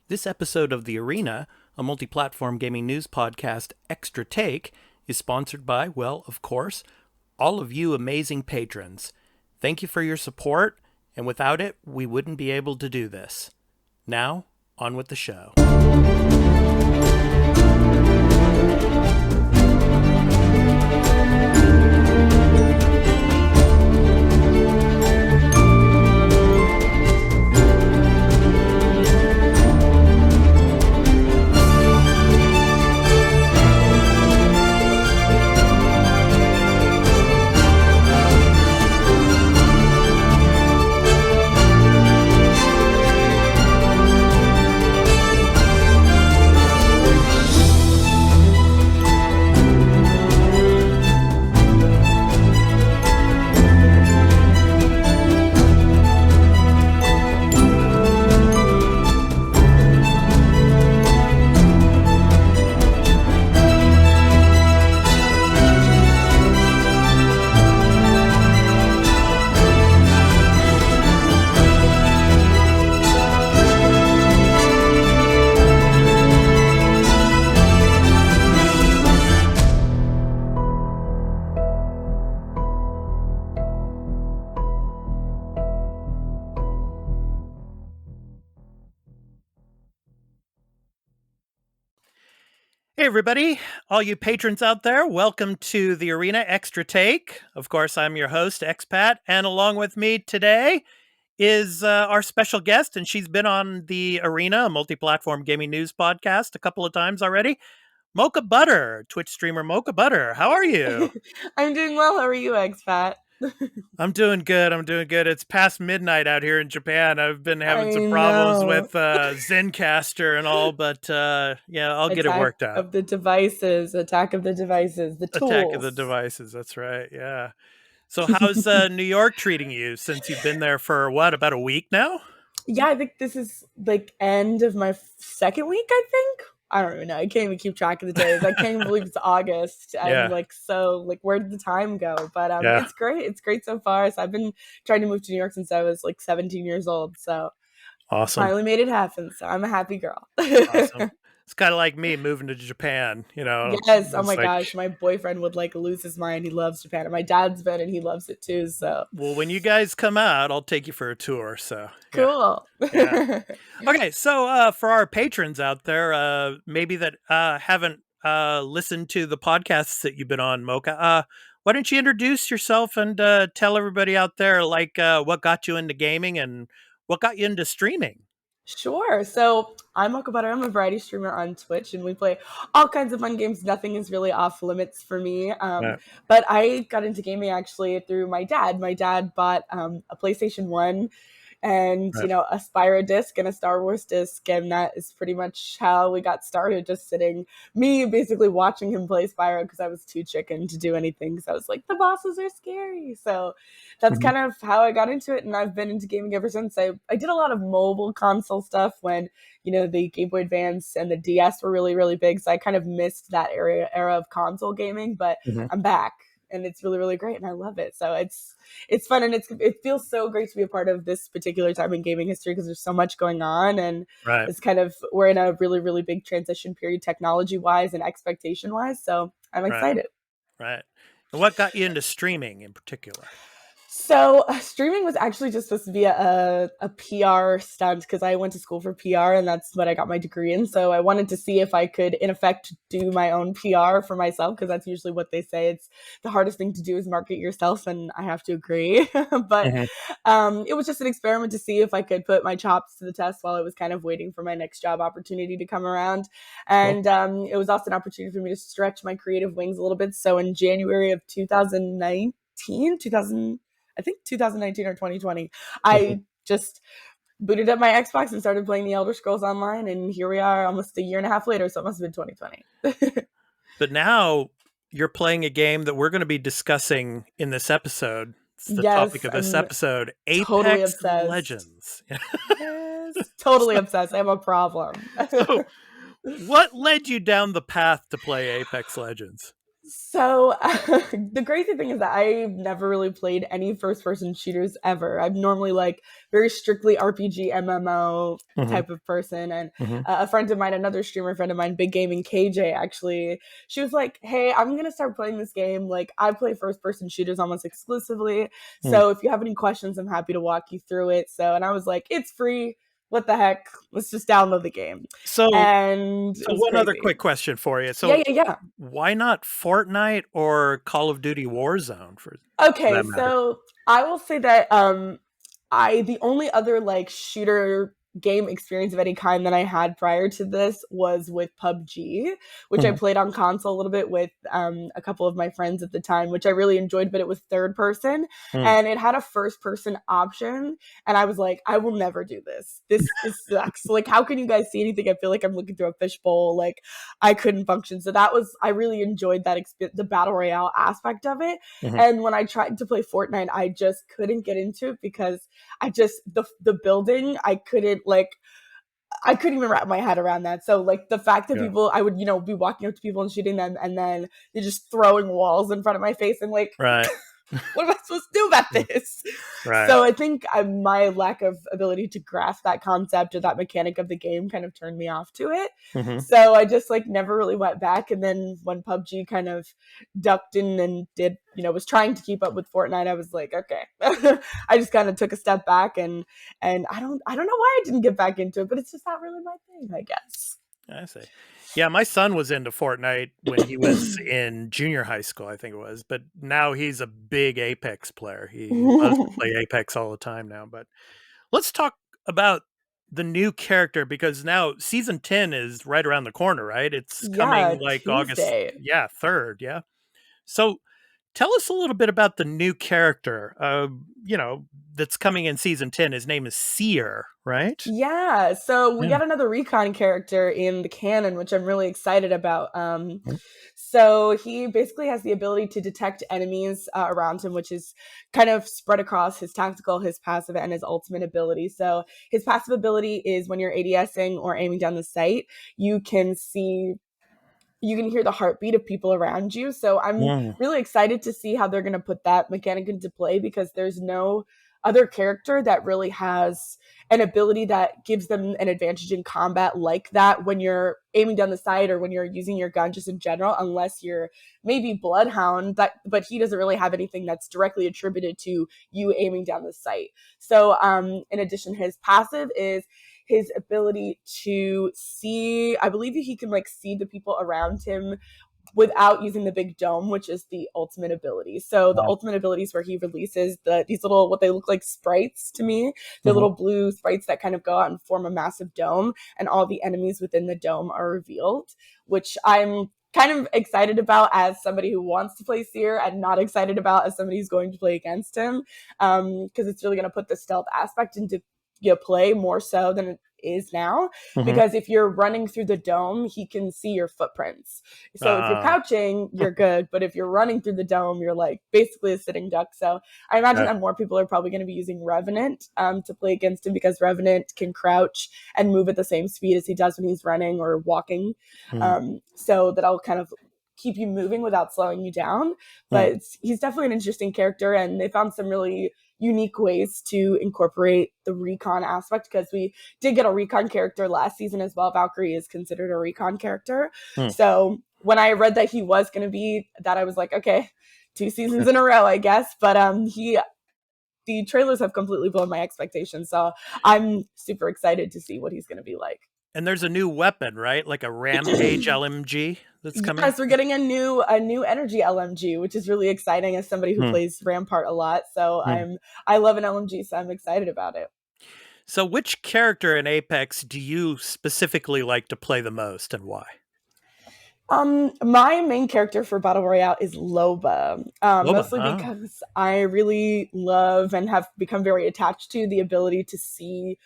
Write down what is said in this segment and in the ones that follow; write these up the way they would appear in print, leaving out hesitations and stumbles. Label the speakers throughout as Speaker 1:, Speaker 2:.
Speaker 1: This episode of The Arena, a multi-platform gaming news podcast, Extra Take, is sponsored by, well, of course, all of you amazing patrons. Thank you for your support, and without it, we wouldn't be able to do this. Now, on with the show. Hey everybody, all you patrons out there, welcome to The Arena Extra Take. Of course, I'm your host, Expat, and along with me today is our special guest, and she's been on The Arena, a multi-platform gaming news podcast, a couple of times already. Mocha Butter, Twitch streamer Mocha Butter. How are you?
Speaker 2: I'm doing well. How are you, Expat?
Speaker 1: I'm doing good. It's past midnight out here in Japan. I've been having some problems with Zencaster and all, but yeah, I'll get it worked out.
Speaker 2: Attack of the devices, the tools.
Speaker 1: Attack of the devices, that's right, yeah. So how's New York treating you since you've been there for, about a week now?
Speaker 2: Yeah, I think this is like end of my second week, I think. I don't even know. I can't even keep track of the days. I can't even believe it's August. And where did the time go? But It's great. It's great so far. So I've been trying to move to New York since I was like 17 years old. So
Speaker 1: awesome.
Speaker 2: Finally made it happen. So I'm a happy girl.
Speaker 1: Awesome. It's kind of like me moving to Japan, you know.
Speaker 2: Yes. Oh my gosh. My boyfriend would like lose his mind. He loves Japan. And my dad's been and he loves it too. So
Speaker 1: well, when you guys come out, I'll take you for a tour. So
Speaker 2: cool.
Speaker 1: Yeah. Okay. So for our patrons out there, maybe that haven't listened to the podcasts that you've been on, Mocha, why don't you introduce yourself and tell everybody out there like what got you into gaming and what got you into streaming?
Speaker 2: Sure. So I'm Mocha Butter. I'm a variety streamer on Twitch, and we play all kinds of fun games. Nothing is really off limits for me. But I got into gaming actually through my dad. My dad bought a PlayStation 1 and, a Spyro disc and a Star Wars disc. And that is pretty much how we got started, just me basically watching him play Spyro because I was too chicken to do anything. Because I was like, the bosses are scary. So that's kind of how I got into it. And I've been into gaming ever since. I did a lot of mobile console stuff when, the Game Boy Advance and the DS were really, really big. So I kind of missed that era of console gaming, but I'm back. And it's really, really great, and I love it. So it's fun, and it feels so great to be a part of this particular time in gaming history because there's so much going on, and it's we're in a really, really big transition period, technology-wise and expectation-wise. So I'm excited.
Speaker 1: Right. And what got you into streaming in particular?
Speaker 2: So streaming was actually just supposed to be a PR stunt because I went to school for PR and that's what I got my degree in. So I wanted to see if I could, in effect, do my own PR for myself because that's usually what they say. It's the hardest thing to do is market yourself, and I have to agree. But it was just an experiment to see if I could put my chops to the test while I was kind of waiting for my next job opportunity to come around. And it was also an opportunity for me to stretch my creative wings a little bit. So in January of 2019 or 2020, I just booted up my Xbox and started playing the Elder Scrolls Online, and here we are almost a year and a half later, so it must have been 2020.
Speaker 1: But now you're playing a game that we're going to be discussing in this episode. It's the topic of this episode, Apex Legends.
Speaker 2: Yes, totally obsessed. I have a problem.
Speaker 1: So, what led you down the path to play Apex Legends?
Speaker 2: So the crazy thing is that I've never really played any first-person shooters ever. I'm normally like very strictly RPG MMO type of person. And a friend of mine, another streamer friend of mine, Big Gaming KJ, actually, she was like, "Hey, I'm gonna start playing this game. Like, I play first-person shooters almost exclusively. So if you have any questions, I'm happy to walk you through it." So, and I was like, "It's free. What the heck? Let's just download the game." And it was
Speaker 1: one
Speaker 2: crazy.
Speaker 1: other quick question for you. So
Speaker 2: yeah.
Speaker 1: why not Fortnite or Call of Duty Warzone for
Speaker 2: Okay,
Speaker 1: that matter?
Speaker 2: so I will say that the only other like shooter game experience of any kind that I had prior to this was with PUBG, which I played on console a little bit with a couple of my friends at the time, which I really enjoyed, but it was third person and it had a first person option. And I was like, I will never do this. This sucks. Like, how can you guys see anything? I feel like I'm looking through a fishbowl. Like, I couldn't function. So I really enjoyed that the battle royale aspect of it. And when I tried to play Fortnite, I just couldn't get into it because the building, I couldn't even wrap my head around that. So like the fact that people, I would, be walking up to people and shooting them and then they're just throwing walls in front of my face and like,
Speaker 1: Right.
Speaker 2: what am I supposed to do about this?
Speaker 1: Right.
Speaker 2: So I think my lack of ability to grasp that concept or that mechanic of the game kind of turned me off to it. So I just like never really went back. And then when PUBG kind of ducked in and did, was trying to keep up with Fortnite, I was like, okay. I just kind of took a step back and I don't know why I didn't get back into it, but it's just not really my thing, I guess.
Speaker 1: I see. Yeah, my son was into Fortnite when he was in junior high school, I think it was. But now he's a big Apex player. He loves to play Apex all the time now. But let's talk about the new character because now season 10 is right around the corner, right? It's coming like
Speaker 2: Tuesday.
Speaker 1: August 3rd. Yeah. So tell us a little bit about the new character, that's coming in season 10. His name is Seer, right?
Speaker 2: Yeah. So we got another recon character in the canon, which I'm really excited about. So he basically has the ability to detect enemies around him, which is kind of spread across his tactical, his passive, and his ultimate ability. So his passive ability is when you're ADSing or aiming down the sight, you can hear the heartbeat of people around you. So I'm really excited to see how they're going to put that mechanic into play because there's no other character that really has an ability that gives them an advantage in combat like that when you're aiming down the sight or when you're using your gun just in general, unless you're maybe Bloodhound, but he doesn't really have anything that's directly attributed to you aiming down the sight. So in addition, his passive is his ability to see, I believe he can like see the people around him without using the big dome, which is the ultimate ability. So the ultimate ability is where he releases these little, what they look like sprites to me. They're little blue sprites that kind of go out and form a massive dome, and all the enemies within the dome are revealed, which I'm kind of excited about as somebody who wants to play Seer and not excited about as somebody who's going to play against him, because it's really going to put the stealth aspect into play more so than it is now, because if you're running through the dome, he can see your footprints. So if you're crouching, you're good, but if you're running through the dome, you're like basically a sitting duck. So I imagine that more people are probably going to be using Revenant to play against him, because Revenant can crouch and move at the same speed as he does when he's running or walking. So that'll kind of keep you moving without slowing you down. But he's definitely an interesting character, and they found some really unique ways to incorporate the recon aspect, because we did get a recon character last season as well. Valkyrie is considered a recon character. So when I read that he was going to be that, I was like, okay, 2 seasons in a row, I guess. But the trailers have completely blown my expectations. So I'm super excited to see what he's going to be like.
Speaker 1: And there's a new weapon, right? Like a Rampage LMG that's coming.
Speaker 2: Yes, we're getting a new energy LMG, which is really exciting as somebody who plays Rampart a lot. So I love an LMG, so I'm excited about it.
Speaker 1: So which character in Apex do you specifically like to play the most, and why?
Speaker 2: My main character for Battle Royale is Loba. Mostly because I really love and have become very attached to the ability to see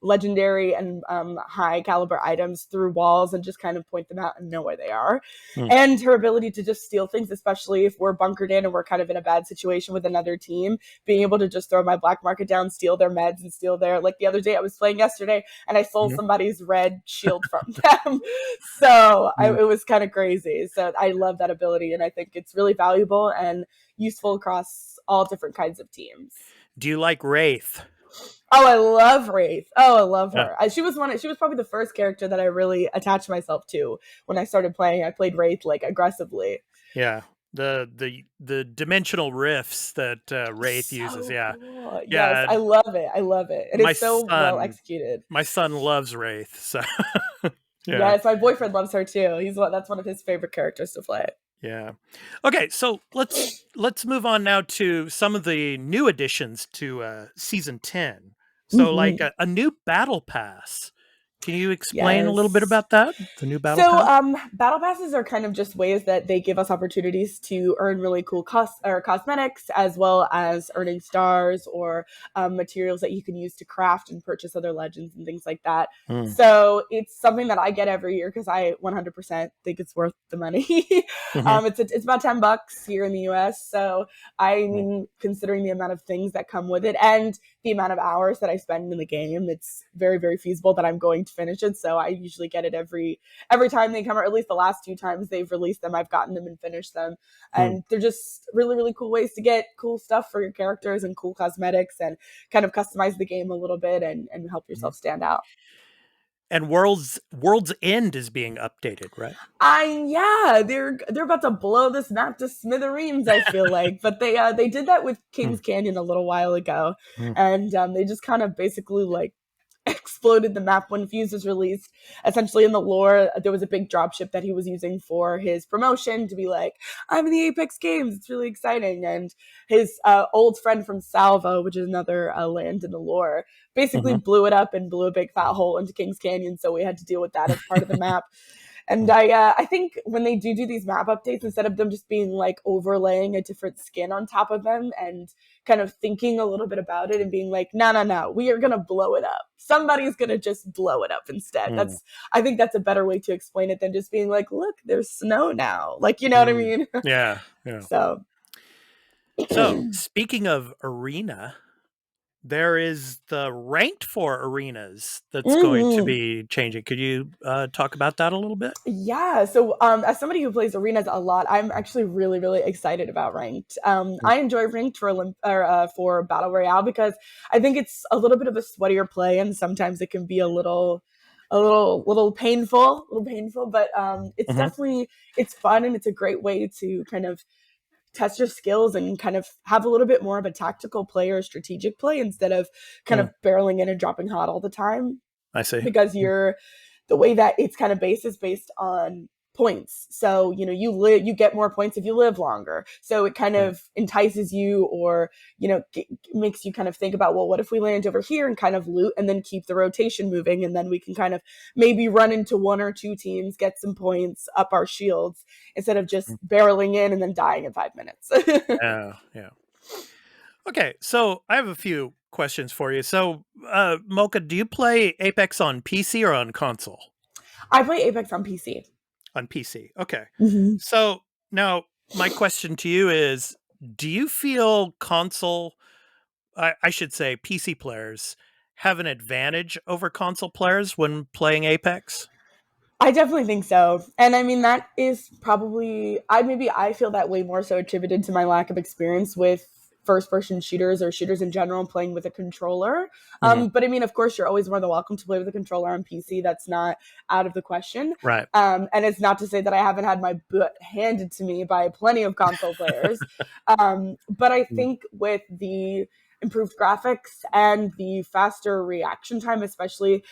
Speaker 2: legendary and high caliber items through walls and just kind of point them out and know where they are.
Speaker 1: Mm.
Speaker 2: And her ability to just steal things, especially if we're bunkered in and we're kind of in a bad situation with another team, being able to just throw my black market down, steal their meds and steal their, like the other day I was playing yesterday and I stole somebody's red shield from them. So it was kind of crazy. So I love that ability, and I think it's really valuable and useful across all different kinds of teams.
Speaker 1: Do you like Wraith?
Speaker 2: Oh, I love Wraith. Oh, I love her. She was probably the first character that I really attached myself to when I started playing. I played Wraith like aggressively.
Speaker 1: Yeah. The dimensional rifts that Wraith uses. Yeah.
Speaker 2: Cool.
Speaker 1: Yeah.
Speaker 2: Yes, I love it. I love it. And it's so well executed.
Speaker 1: My son loves Wraith. So
Speaker 2: yeah. Yes, my boyfriend loves her too. That's one of his favorite characters to play.
Speaker 1: Yeah. Okay, so let's move on now to some of the new additions to season 10. So like a new battle pass. Can you explain a little bit about that? The new battle pass?
Speaker 2: Battle passes are kind of just ways that they give us opportunities to earn really cool cosmetics, as well as earning stars or materials that you can use to craft and purchase other legends and things like that. So it's something that I get every year because I 100% think it's worth the money. It's about $10 here in the US. So I mean, considering the amount of things that come with it and the amount of hours that I spend in the game, it's very, very feasible that I'm going to finish it. So I usually get it every time they come, or at least the last 2 times they've released them, I've gotten them and finished them. And they're just really, really cool ways to get cool stuff for your characters and cool cosmetics and kind of customize the game a little bit and help yourself stand out.
Speaker 1: And World's End is being updated, right?
Speaker 2: Yeah, they're about to blow this map to smithereens, I feel like. But they did that with Kings Canyon a little while ago, and they just kind of basically like exploded the map when Fuse was released. Essentially, in the lore, there was a big dropship that he was using for his promotion to be like, I'm in the Apex games, it's really exciting. And his old friend from Salvo, which is another land in the lore, basically blew it up and blew a big fat hole into Kings Canyon, so we had to deal with that as part of the map. And I think when they do these map updates, instead of them just being like overlaying a different skin on top of them and kind of thinking a little bit about it and being like, no, we are going to blow it up. Somebody's going to just blow it up instead. I think that's a better way to explain it than just being like, look, there's snow now. Like, you know what I mean?
Speaker 1: Yeah.
Speaker 2: So
Speaker 1: speaking of arena, there is the ranked for arenas that's going to be changing. Could you talk about that a little bit?
Speaker 2: Yeah. So as somebody who plays arenas a lot, I'm actually really, really excited about ranked. I enjoy ranked for Battle Royale because I think it's a little bit of a sweatier play, and sometimes it can be a little painful, but it's definitely, it's fun, and it's a great way to kind of test your skills and kind of have a little bit more of a tactical play or strategic play instead of kind of barreling in and dropping hot all the time.
Speaker 1: I see.
Speaker 2: Because the way that it's kind of based is based on points. So, you get more points if you live longer. So it kind of entices you, or, makes you kind of think about, well, what if we land over here and kind of loot and then keep the rotation moving? And then we can kind of maybe run into 1 or 2 teams, get some points, up our shields, instead of just barreling in and then dying in 5 minutes.
Speaker 1: Yeah. Okay. So I have a few questions for you. So, Mocha, do you play Apex on PC or on console?
Speaker 2: I play Apex on PC.
Speaker 1: On PC. Okay. So now my question to you is, do you feel I should say PC players have an advantage over console players when playing Apex?
Speaker 2: I definitely think so. And I mean, that is probably, I feel that way more so attributed to my lack of experience with first-person shooters or shooters in general playing with a controller. But I mean, of course, you're always more than welcome to play with a controller on PC. That's not out of the question.
Speaker 1: Right.
Speaker 2: And it's not to say that I haven't had my butt handed to me by plenty of console players. But I think with the improved graphics and the faster reaction time, especially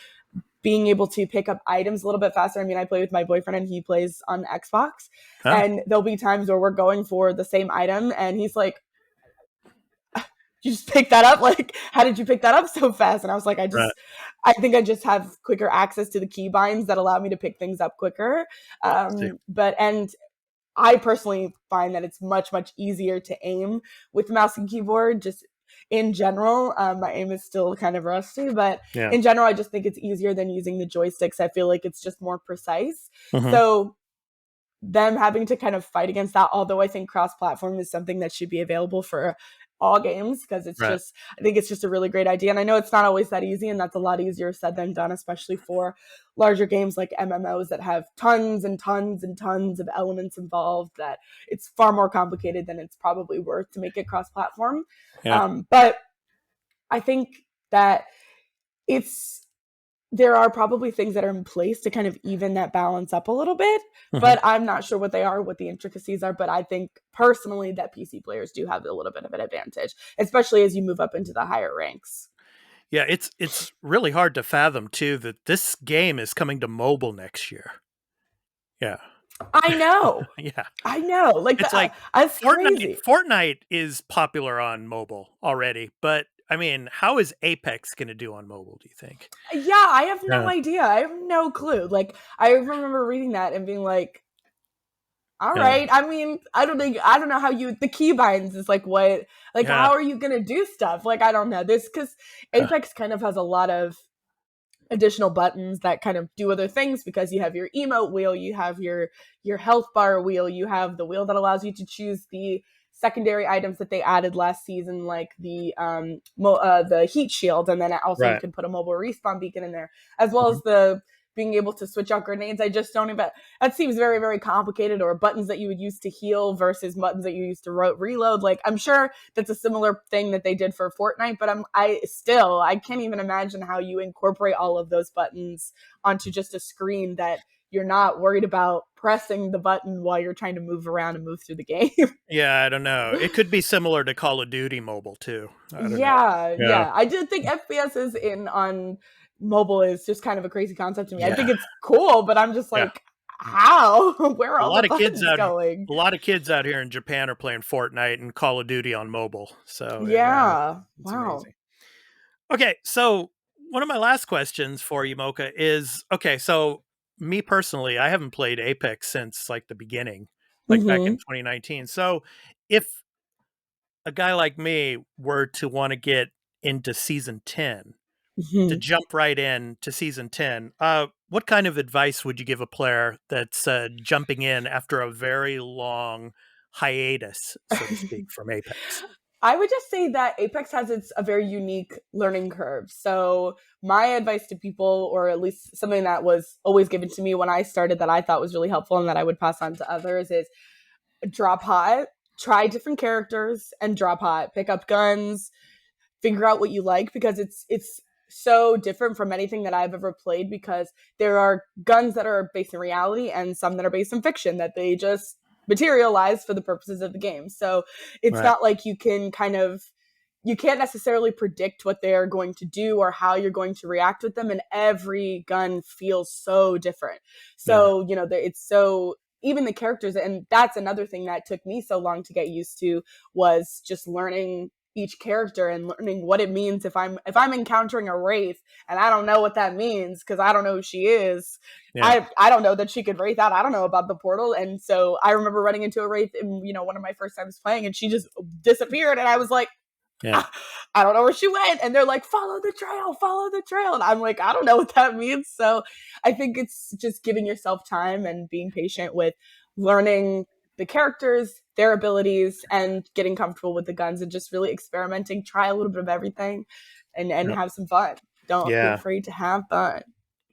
Speaker 2: being able to pick up items a little bit faster. I mean, I play with my boyfriend and he plays on Xbox. And there'll be times where we're going for the same item and he's like, you just pick that up? Like, how did you pick that up so fast? And I was like, I think I just have quicker access to the keybinds that allow me to pick things up quicker. And I personally find that it's much, much easier to aim with mouse and keyboard, just in general, my aim is still kind of rusty, but
Speaker 1: Yeah.
Speaker 2: in general, I just think it's easier than using the joysticks. I feel like it's just more precise.
Speaker 1: Mhm.
Speaker 2: So them having to kind of fight against that, although I think cross-platform is something that should be available for all games, because it's
Speaker 1: Right.
Speaker 2: just, I think it's just a really great idea. And I know it's not always that easy, and that's a lot easier said than done, especially for larger games like MMOs that have tons and tons and tons of elements involved, that it's far more complicated than it's probably worth to make it cross-platform.
Speaker 1: Yeah.
Speaker 2: But I think that there are probably things that are in place to kind of even that balance up a little bit, but I'm not sure what they are, what the intricacies are. But I think personally that PC players do have a little bit of an advantage, especially as you move up into the higher ranks.
Speaker 1: Yeah, it's really hard to fathom too that this game is coming to mobile next year. Yeah.
Speaker 2: I know.
Speaker 1: Yeah.
Speaker 2: I know. Like,
Speaker 1: it's like
Speaker 2: that's crazy.
Speaker 1: Fortnite is popular on mobile already, but I mean, how is Apex going to do on mobile, do you think?
Speaker 2: Yeah, I have no idea. I have no clue. Like, I remember reading that and being like, all right. I mean, I don't know how the keybinds is like, what, like, how are you going to do stuff? Like, I don't know this, because Apex kind of has a lot of additional buttons that kind of do other things, because you have your emote wheel, you have your health bar wheel, you have the wheel that allows you to choose the secondary items that they added last season, like the heat shield, and then also you can put a mobile respawn beacon in there, as well as the being able to switch out grenades. I just don't even, that seems very, very complicated, or buttons that you would use to heal versus buttons that you use to reload. Like, I'm sure that's a similar thing that they did for Fortnite, but I can't even imagine how you incorporate all of those buttons onto just a screen that you're not worried about pressing the button while you're trying to move around and move through the game.
Speaker 1: Yeah, I don't know. It could be similar to Call of Duty mobile too.
Speaker 2: Yeah. I did think FPSs on mobile is just kind of a crazy concept to me. I think it's cool, but I'm just like, how? Where are all the buttons going?
Speaker 1: A lot of kids out here in Japan are playing Fortnite and Call of Duty on mobile. So
Speaker 2: wow.
Speaker 1: Amazing. Okay, so one of my last questions for you, Mocha, is, okay, so me personally, I haven't played Apex since like the beginning, like back in 2019. So if a guy like me were to want to get into season 10, to jump right in to season 10, what kind of advice would you give a player that's jumping in after a very long hiatus, so to speak, from Apex?
Speaker 2: I would just say that Apex has a very unique learning curve. So my advice to people, or at least something that was always given to me when I started that I thought was really helpful and that I would pass on to others, is drop hot, try different characters and drop hot, pick up guns, figure out what you like, because it's so different from anything that I've ever played, because there are guns that are based in reality and some that are based in fiction that they just materialize for the purposes of the game. So it's not like you can't necessarily predict what they're going to do or how you're going to react with them, and every gun feels so different. So it's so, even the characters, and that's another thing that took me so long to get used to, was just learning each character and learning what it means if I'm encountering a wraith and I don't know what that means because I don't know who she is. I don't know that she could wraith out. I don't know about the portal. And so I remember running into a wraith in one of my first times playing, and she just disappeared, and I was like, I don't know where she went. And they're like, follow the trail. And I'm like, I don't know what that means. So I think it's just giving yourself time and being patient with learning the characters, their abilities, and getting comfortable with the guns, and just really experimenting, try a little bit of everything, and have some fun. Don't be afraid to have fun.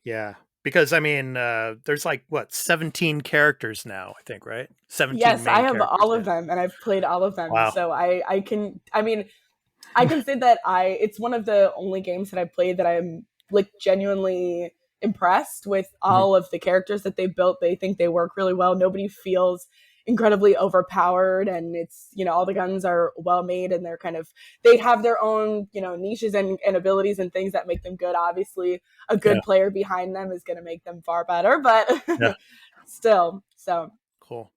Speaker 1: Yeah. Because, I mean, there's like, 17 characters now, I think, right? 17
Speaker 2: Yes, I have all
Speaker 1: now.
Speaker 2: of them, and I've played all of them.
Speaker 1: Wow.
Speaker 2: So I can say that it's one of the only games that I played that I'm like genuinely impressed with all of the characters that they built. They think they work really well. Nobody feels incredibly overpowered, and it's all the guns are well made, and they have their own niches and abilities and things that make them good. Obviously a good player behind them is going to make them far better, but still. So
Speaker 1: cool.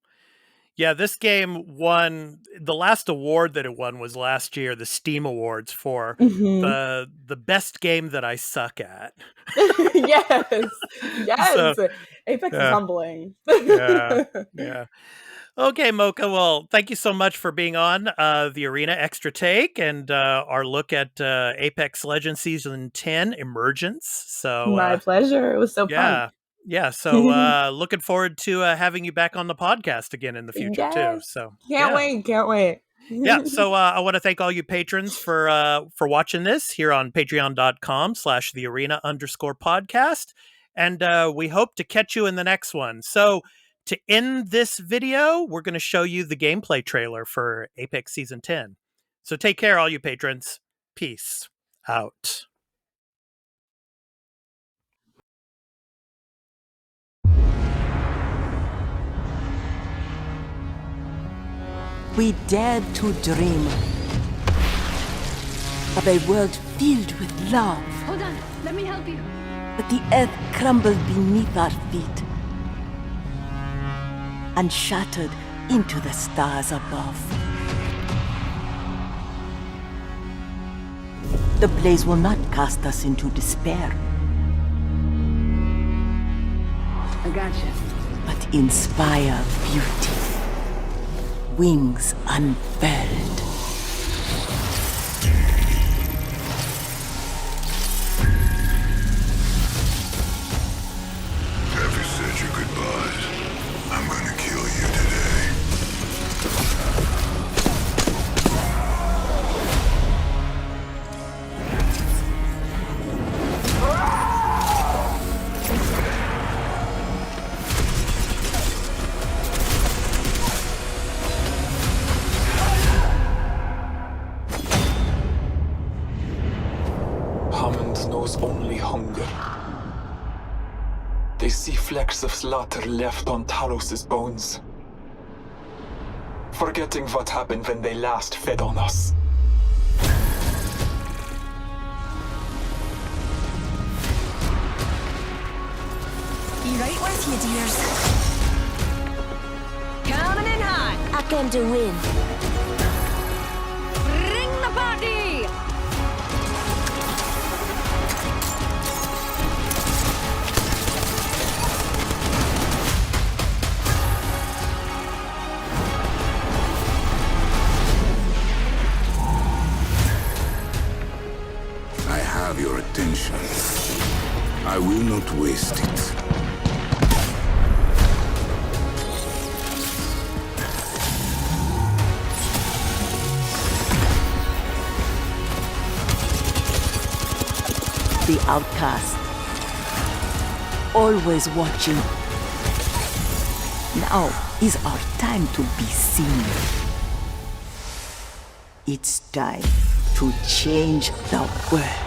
Speaker 1: Yeah, this game won, the last award that it won was last year, the Steam Awards, for the best game that I suck at.
Speaker 2: yes. So, Apex is humbling.
Speaker 1: yeah. Okay, Mocha. Well, thank you so much for being on the Arena Extra Take and our look at Apex Legends Season 10 Emergence. So,
Speaker 2: My pleasure. It was so fun.
Speaker 1: yeah. So, looking forward to having you back on the podcast again in the future too.
Speaker 2: Yes.
Speaker 1: So,
Speaker 2: Can't wait.
Speaker 1: yeah. So I want to thank all you patrons for watching this here on patreon.com/thearena_podcast. And we hope to catch you in the next one. So to end this video, we're going to show you the gameplay trailer for Apex Season 10. So take care, all you patrons. Peace out.
Speaker 3: We dared to dream of a world filled with love.
Speaker 4: Hold on, let me help you.
Speaker 3: But the earth crumbled beneath our feet and shattered into the stars above. The blaze will not cast us into despair,
Speaker 4: I gotcha.
Speaker 3: but inspire beauty. Wings unfurled.
Speaker 5: Have you said your goodbyes? I'm gonna kill you today.
Speaker 6: Hammond knows only hunger. They see flecks of slaughter left on Talos' bones, forgetting what happened when they last fed on us.
Speaker 7: Be right with you, dears.
Speaker 4: Coming in hot.
Speaker 7: I came to win.
Speaker 4: Bring the party.
Speaker 5: I have your attention. I will not waste it.
Speaker 3: The outcast, always watching. Now is our time to be seen. It's time to change the world.